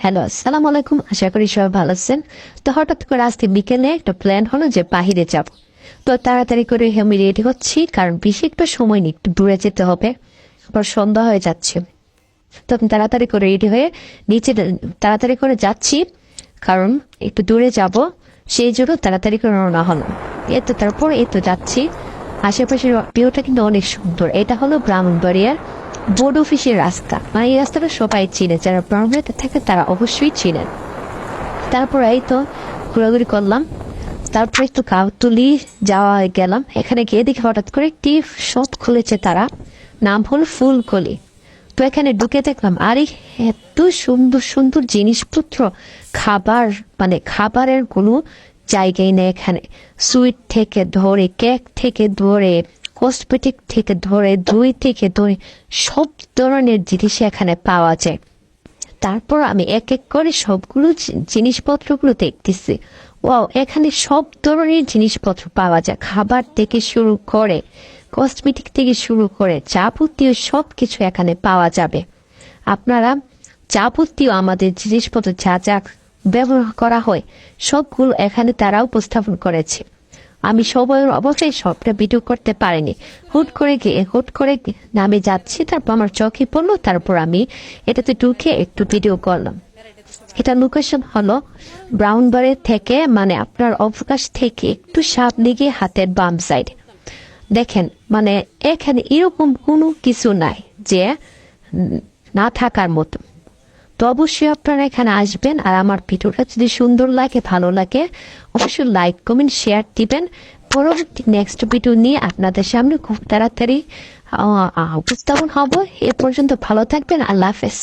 Hello, আসসালামু আলাইকুম। আশা করি সবাই ভালো আছেন। তো হঠাৎ করে আজকে বিকেলে একটা প্ল্যান হলো যে বাহিরে যাব। তো তাড়াতাড়ি করে আমি রেডি হচ্ছি, কারণ বেশি একটা সময় নেই, একটু দূরে যেতে হবে। আবার সন্ধ্যা হয়ে যাচ্ছে। তো আমি তাড়াতাড়ি করে রেডি হয়ে নিচে তাড়াতাড়ি করে যাচ্ছি, কারণ একটু দূরে যাব, সেই জন্য তাড়াতাড়ি করে রওনা হলাম। তারপর যাচ্ছি। আশেপাশের ভিউটা কিন্তু অনেক সুন্দর। এটা হলো ব্রাহ্মণবাড়িয়ার বোর্ড অফিসের রাস্তা। মানে এই রাস্তাটা সবাই চিনে, যারা ব্রাহ্মণবাড়িয়াতে থাকে তারা অবশ্যই চিনেন। তারপর এই তো ঘোরাঘুরি করলাম। তারপর একটু কাউতুলি যাওয়া গেলাম। এখানে গিয়ে দেখি হঠাৎ করে একটি শপ খুলেছে তারা, নাম হলো ফুলকলি। তো এখানে ঢুকে দেখলাম, আরে এত সুন্দর সুন্দর জিনিসপত্র, খাবার, মানে খাবারের কোনো জায়গায় নেই এখানে। সুইট থেকে ধরে, কেক থেকে ধরে, কসমেটিক থেকে ধরে, দই থেকে ধরে, সব ধরনের জিনিস এখানে পাওয়া যায়। তারপর আমি এক এক করে সবগুলো জিনিসপত্রগুলো দেখতেছি। ওয়াও, এখানে সব ধরনের জিনিসপত্র পাওয়া যায়, খাবার থেকে শুরু করে, কসমেটিক থেকে শুরু করে যাবতীয় সব কিছু এখানে পাওয়া যাবে। আপনারা যাবতীয় আমাদের জিনিসপত্র যা যা ব্যবহার করা হয় সবগুলো এখানে তারা উপস্থাপন করেছে। আমি অবশ্যই সবটা ভিডিও করতে পারিনি। হুট করে নামে যাচ্ছি, তারপর আমার চোখে পড়লো, তারপর আমি এটাতে ঢুকে একটু ভিডিও করলাম। এটা লোকেশন হলো ব্রাউনবাড়ি থেকে, মানে আপনার অবকাশ থেকে একটু সামনে গিয়ে হাতের বাম সাইড। দেখেন, মানে এখানে এরকম কোনো কিছু নাই যে না থাকার মতো। তো অবশ্যই আপনারা এখানে আসবেন। আর আমার ভিডিওটা যদি সুন্দর লাগে, ভালো লাগে, অবশ্যই লাইক, কমেন্ট, শেয়ার দিবেন। পরবর্তী নেক্সট ভিডিও নিয়ে আপনাদের সামনে খুব তাড়াতাড়ি উপস্থাপন হব। এ পর্যন্ত ভালো থাকবেন। আল্লাহ হাফেজ।